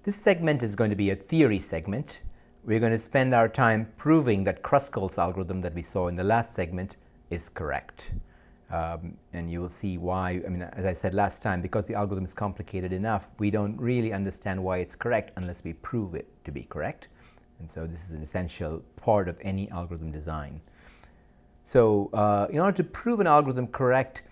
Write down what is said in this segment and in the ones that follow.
This segment is going to be a theory segment. We're going to spend our time proving that Kruskal's algorithm that we saw in the last segment is correct. And you will see why. I mean, as I said last time, because the algorithm is complicated enough, we don't really understand why it's correct unless we prove it to be correct. And so this is an essential part of any algorithm design. So in order to prove an algorithm correct,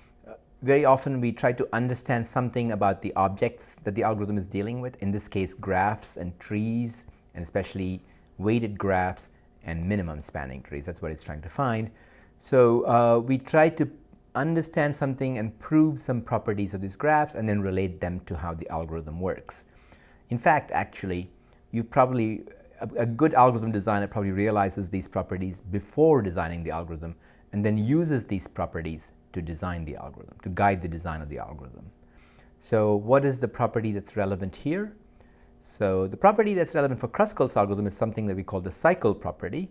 very often we try to understand something about the objects that the algorithm is dealing with, in this case graphs and trees, and especially weighted graphs and minimum spanning trees. That's what it's trying to find. So we try to understand something and prove some properties of these graphs and then relate them to how the algorithm works. In fact, actually, a good algorithm designer probably realizes these properties before designing the algorithm and then uses these properties to design the algorithm, to guide the design of the algorithm. So what is the property that's relevant here? So the property that's relevant for Kruskal's algorithm is something that we call the cycle property.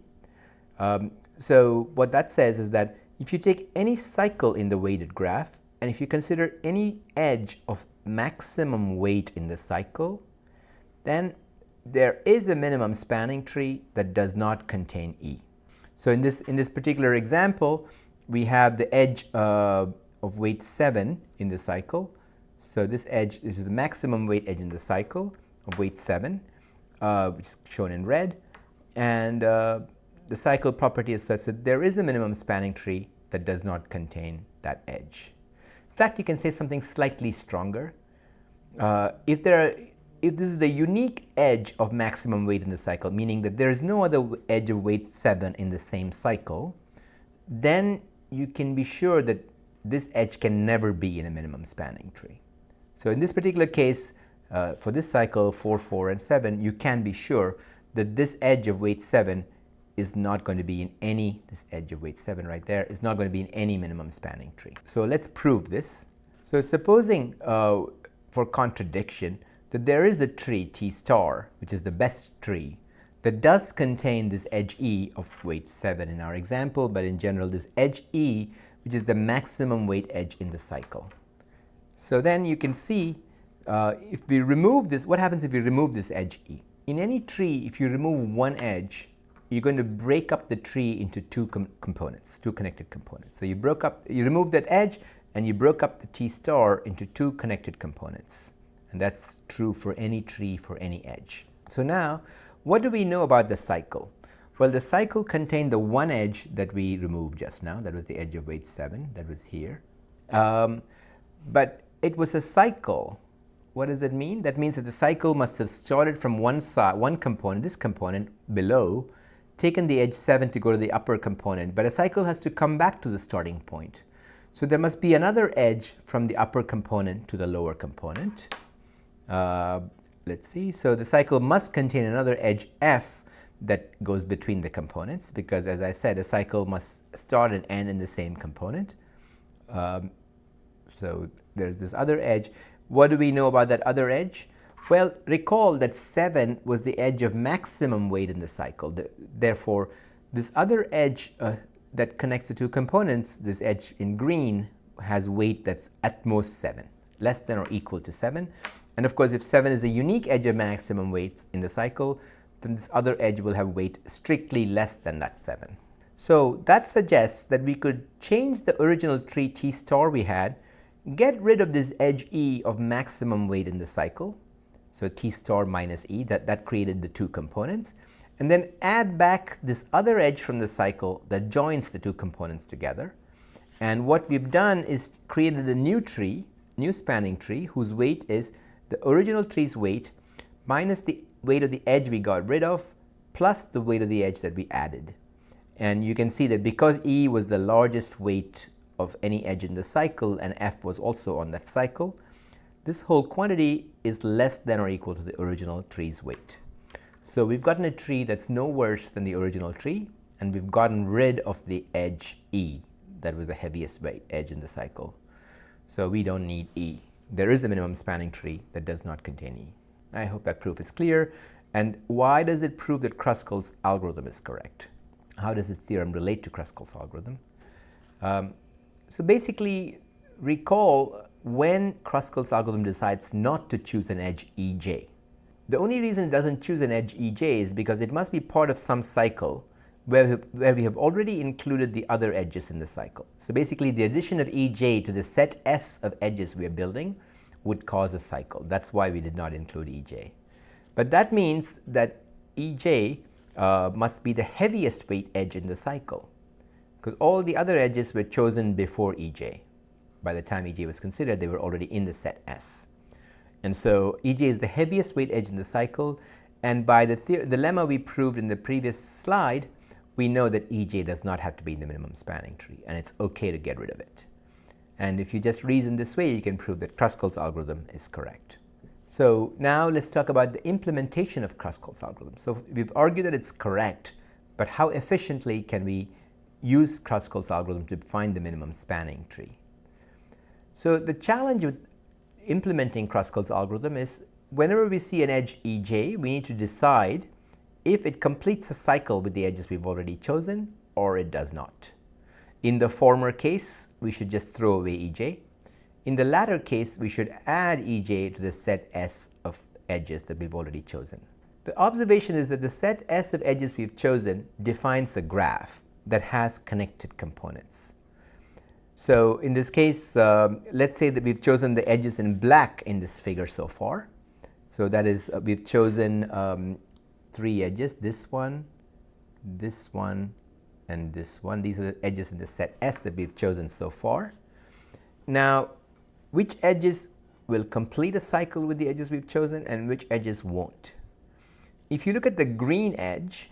So what that says is that if you take any cycle in the weighted graph, and if you consider any edge of maximum weight in the cycle, then there is a minimum spanning tree that does not contain E. So in this particular example, we have the edge of weight 7 in the cycle. So this is the maximum weight edge in the cycle of weight 7, which is shown in red. And the cycle property is such that there is a minimum spanning tree that does not contain that edge. In fact, you can say something slightly stronger. If this is the unique edge of maximum weight in the cycle, meaning that there is no other edge of weight 7 in the same cycle, then you can be sure that this edge can never be in a minimum spanning tree. So in this particular case, for this cycle 4, 4, and 7, you can be sure that this edge of weight 7 is not going to be in any, this edge of weight 7 right there, is not going to be in any minimum spanning tree. So let's prove this. So supposing for contradiction that there is a tree T star, which is the best tree, that does contain this edge E of weight 7 in our example, but in general this edge E, which is the maximum weight edge in the cycle. So then you can see if we remove this, what happens if we remove this edge E? In any tree, if you remove one edge, you're going to break up the tree into two components, two connected components. So you removed that edge and you broke up the T star into two connected components. And that's true for any tree for any edge. So now, what do we know about the cycle? Well, the cycle contained the one edge that we removed just now. That was the edge of weight 7. That was here. But it was a cycle. What does it mean? That means that the cycle must have started from one side, one component, this component below, taken the edge 7 to go to the upper component. But a cycle has to come back to the starting point. So there must be another edge from the upper component to the lower component. Let's see. So the cycle must contain another edge F that goes between the components, because as I said, a cycle must start and end in the same component. So there's this other edge. What do we know about that other edge? Well, recall that 7 was the edge of maximum weight in the cycle. Therefore, this other edge that connects the two components, this edge in green, has weight that's at most 7, less than or equal to 7. And of course, if 7 is the unique edge of maximum weight in the cycle, then this other edge will have weight strictly less than that 7. So that suggests that we could change the original tree T star we had, get rid of this edge E of maximum weight in the cycle, so T star minus E, that created the two components, and then add back this other edge from the cycle that joins the two components together. And what we've done is created a new tree, new spanning tree, whose weight is the original tree's weight minus the weight of the edge we got rid of plus the weight of the edge that we added. And you can see that because E was the largest weight of any edge in the cycle and F was also on that cycle, this whole quantity is less than or equal to the original tree's weight. So we've gotten a tree that's no worse than the original tree, and we've gotten rid of the edge E that was the heaviest weight edge in the cycle. So we don't need E. There is a minimum spanning tree that does not contain E. I hope that proof is clear. And why does it prove that Kruskal's algorithm is correct? How does this theorem relate to Kruskal's algorithm? So basically, recall when Kruskal's algorithm decides not to choose an edge EJ. The only reason it doesn't choose an edge ej is because it must be part of some cycle where we have already included the other edges in the cycle. So basically the addition of ej to the set S of edges we are building would cause a cycle. That's why we did not include ej. But that means that ej must be the heaviest weight edge in the cycle, because all the other edges were chosen before ej. By the time ej was considered, they were already in the set S. And so ej is the heaviest weight edge in the cycle, and by the lemma we proved in the previous slide, we know that ej does not have to be in the minimum spanning tree, and it's okay to get rid of it. And if you just reason this way, you can prove that Kruskal's algorithm is correct. So now let's talk about the implementation of Kruskal's algorithm. So we've argued that it's correct, but how efficiently can we use Kruskal's algorithm to find the minimum spanning tree? So the challenge with implementing Kruskal's algorithm is whenever we see an edge ej, we need to decide if it completes a cycle with the edges we've already chosen or it does not. In the former case, we should just throw away ej. In the latter case, we should add ej to the set S of edges that we've already chosen. The observation is that the set S of edges we've chosen defines a graph that has connected components. So in this case, let's say that we've chosen the edges in black in this figure so far. So that is, we've chosen 3 edges, this one, and this one. These are the edges in the set S that we've chosen so far. Now, which edges will complete a cycle with the edges we've chosen and which edges won't? If you look at the green edge,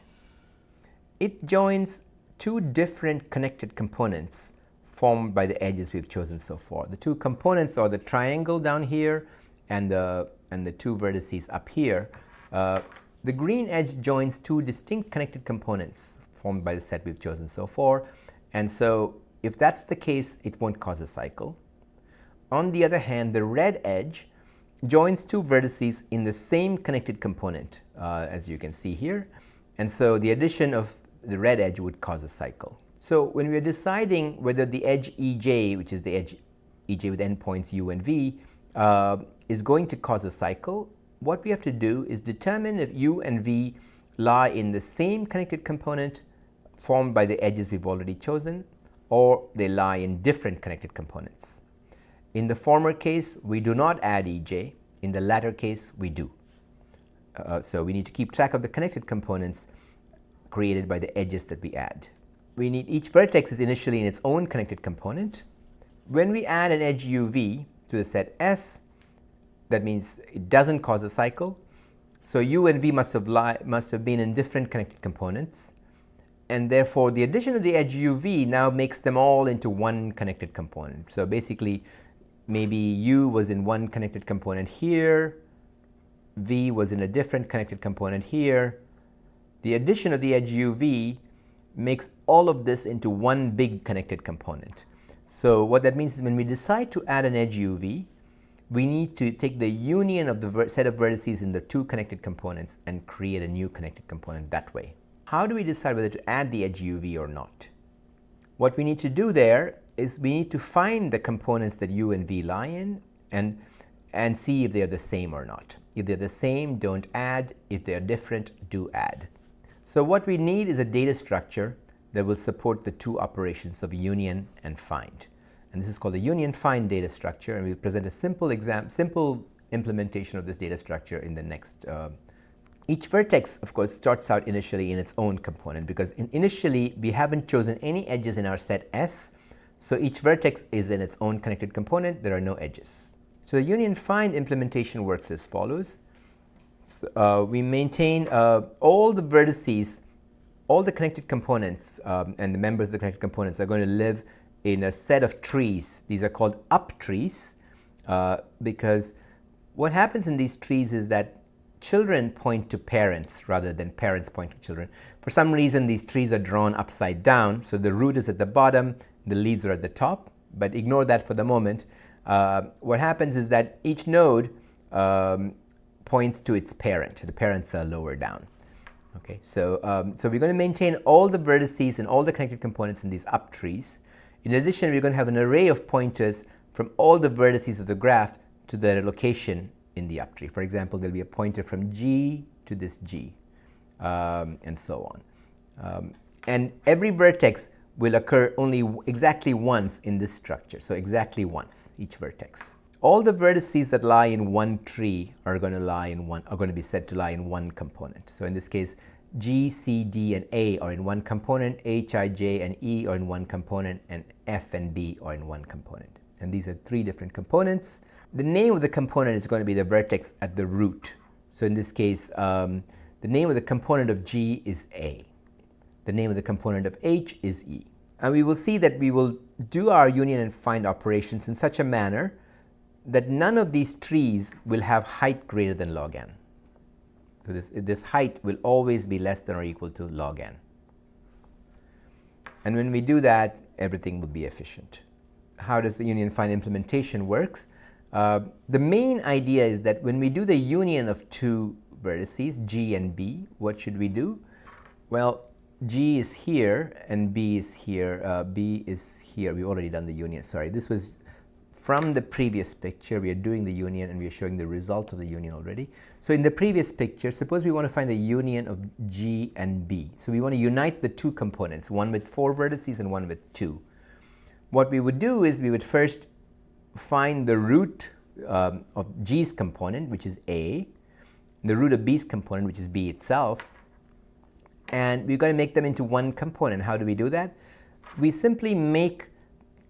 it joins 2 different connected components formed by the edges we've chosen so far. The 2 components are the triangle down here and the 2 vertices up here. The green edge joins 2 distinct connected components formed by the set we've chosen so far, and so if that's the case, it won't cause a cycle. On the other hand, the red edge joins 2 vertices in the same connected component, as you can see here, and so the addition of the red edge would cause a cycle. So when we are deciding whether the edge ej, which is the edge ej with endpoints u and v, is going to cause a cycle, what we have to do is determine if u and v lie in the same connected component formed by the edges we've already chosen, or they lie in different connected components. In the former case, we do not add ej. In the latter case, we do. So we need to keep track of the connected components created by the edges that we add. We need each vertex is initially in its own connected component. When we add an edge uv to the set S, that means it doesn't cause a cycle. So u and v must have been in different connected components, and therefore the addition of the edge uv now makes them all into one connected component. So basically, maybe u was in one connected component here, v was in a different connected component here. The addition of the edge uv makes all of this into one big connected component. So what that means is when we decide to add an edge uv, we need to take the union of the set of vertices in the 2 connected components and create a new connected component that way. How do we decide whether to add the edge uv or not? What we need to do there is we need to find the components that u and v lie in and see if they are the same or not. If they're the same, don't add. If they're different, do add. So what we need is a data structure that will support the 2 operations of union and find. And this is called the union find data structure, and we'll present a simple implementation of this data structure in the next. Each vertex, of course, starts out initially in its own component, because initially we haven't chosen any edges in our set S, so each vertex is in its own connected component. There are no edges. So the union find implementation works as follows. So, we maintain all the vertices, all the connected components, and the members of the connected components are going to live in a set of trees. These are called up trees, because what happens in these trees is that children point to parents rather than parents point to children. For some reason, these trees are drawn upside down, so the root is at the bottom, the leaves are at the top, but ignore that for the moment. What happens is that each node points to its parent. The parents are lower down. Okay, so we're going to maintain all the vertices and all the connected components in these up trees. In addition, we're going to have an array of pointers from all the vertices of the graph to their location in the uptree. For example, there'll be a pointer from G to this G, and so on. And every vertex will occur only exactly once in this structure, so exactly once, each vertex. All the vertices that lie in one tree are going to be said to lie in one component. So in this case, G, C, D, and A are in one component, H, I, J, and E are in one component, and F and B are in one component. And these are three different components. The name of the component is going to be the vertex at the root. So in this case, the name of the component of G is A. The name of the component of H is E. And we will see that we will do our union and find operations in such a manner that none of these trees will have height greater than log n. So this height will always be less than or equal to log n. And when we do that, everything will be efficient. How does the union find implementation works? The main idea is that when we do the union of two vertices, G and B, what should we do? Well, G is here and B is here. B is here. We've already done the union. Sorry, this was from the previous picture. We are doing the union and we are showing the result of the union already. So in the previous picture, suppose we want to find the union of G and B. So we want to unite the two components, one with 4 vertices and one with 2. What we would do is we would first find the root of G's component, which is A, the root of B's component, which is B itself, and we're going to make them into one component. How do we do that? We simply make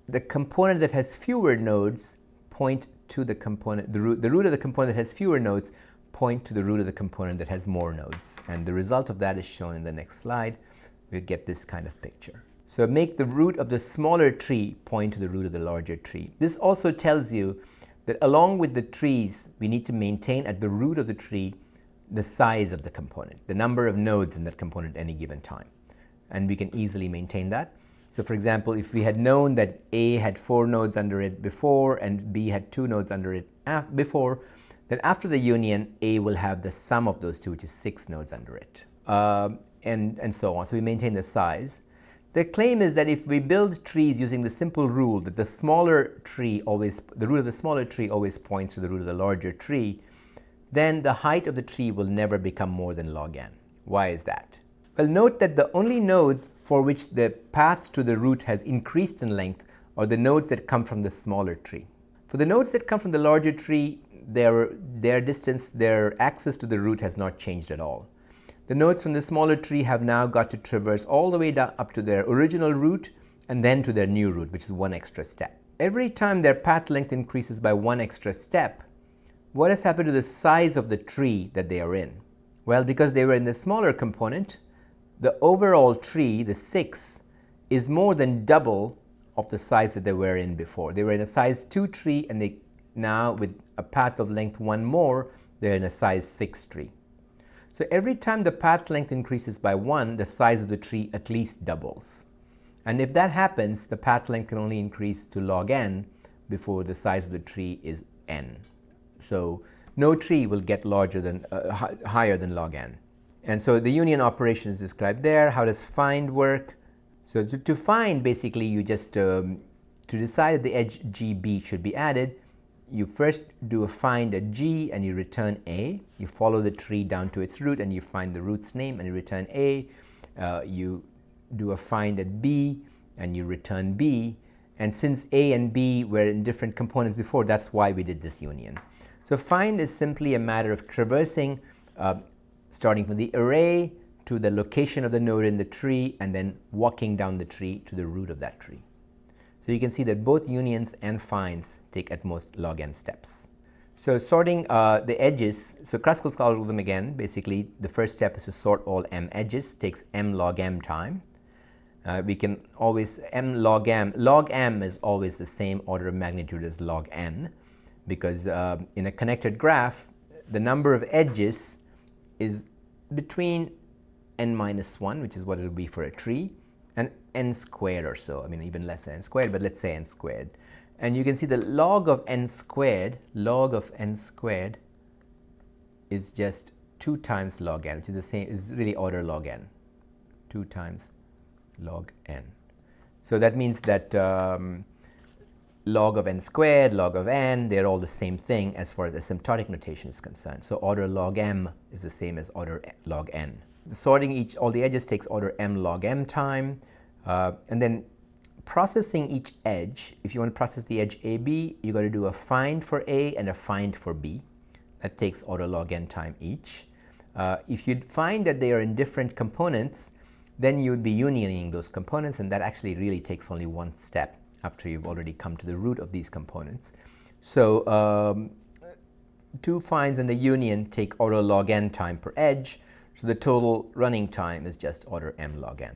the component that has fewer nodes point to the component, the root of the component that has fewer nodes point to the root of the component that has more nodes. And the result of that is shown in the next slide. We'll get this kind of picture. So make the root of the smaller tree point to the root of the larger tree. This also tells you that along with the trees, we need to maintain at the root of the tree the size of the component, the number of nodes in that component at any given time. And we can easily maintain that. So for example, if we had known that A had 4 nodes under it before and B had 2 nodes under it before, then after the union, A will have the sum of those two, which is 6 nodes under it, and so on. So we maintain the size. The claim is that if we build trees using the simple rule that the root of the smaller tree always points to the root of the larger tree, then the height of the tree will never become more than log n. Why is that? Well, note that the only nodes for which the path to the root has increased in length are the nodes that come from the smaller tree. For the nodes that come from the larger tree, their distance, their access to the root has not changed at all. The nodes from the smaller tree have now got to traverse all the way down up to their original root and then to their new root, which is one extra step. Every time their path length increases by one extra step, what has happened to the size of the tree that they are in? Well, because they were in the smaller component, the overall tree, the 6, is more than double of the size that they were in before. They were in a size 2 tree, and they now, with a path of length 1 more, they're in a size 6 tree. So every time the path length increases by 1, the size of the tree at least doubles. And if that happens, the path length can only increase to log n before the size of the tree is n. So no tree will get larger than higher than log n. And so the union operation is described there. How does find work? So to find, basically, you just, to decide if the edge GB should be added, you first do a find at G and you return A. You follow the tree down to its root and you find the root's name and you return A. You do a find at B and you return B. And since A and B were in different components before, that's why we did this union. So find is simply a matter of traversing, starting from the array to the location of the node in the tree and then walking down the tree to the root of that tree. So you can see that both unions and finds take at most log n steps. So sorting the edges, so Kruskal's algorithm again, basically the first step is to sort all m edges, takes m log m time. We can always m log m is always the same order of magnitude as log n, because in a connected graph, the number of edges is between n minus 1, which is what it will be for a tree, and n squared or so. I mean, even less than n squared, but let's say n squared. And you can see the log of n squared is just 2 times log n, which is the same, is really order log n, 2 times log n. So that means that log of n squared, log of n, they're all the same thing as far as asymptotic notation is concerned. So order log m is the same as order log n. Sorting all the edges takes order m log m time, and then processing each edge. If you want to process the edge AB, you got to do a find for A and a find for B. That takes order log n time each. If you find that they are in different components, then you would be unioning those components, and that actually really takes only one step after you've already come to the root of these components. So two finds and a union take order log n time per edge, so the total running time is just order m log n.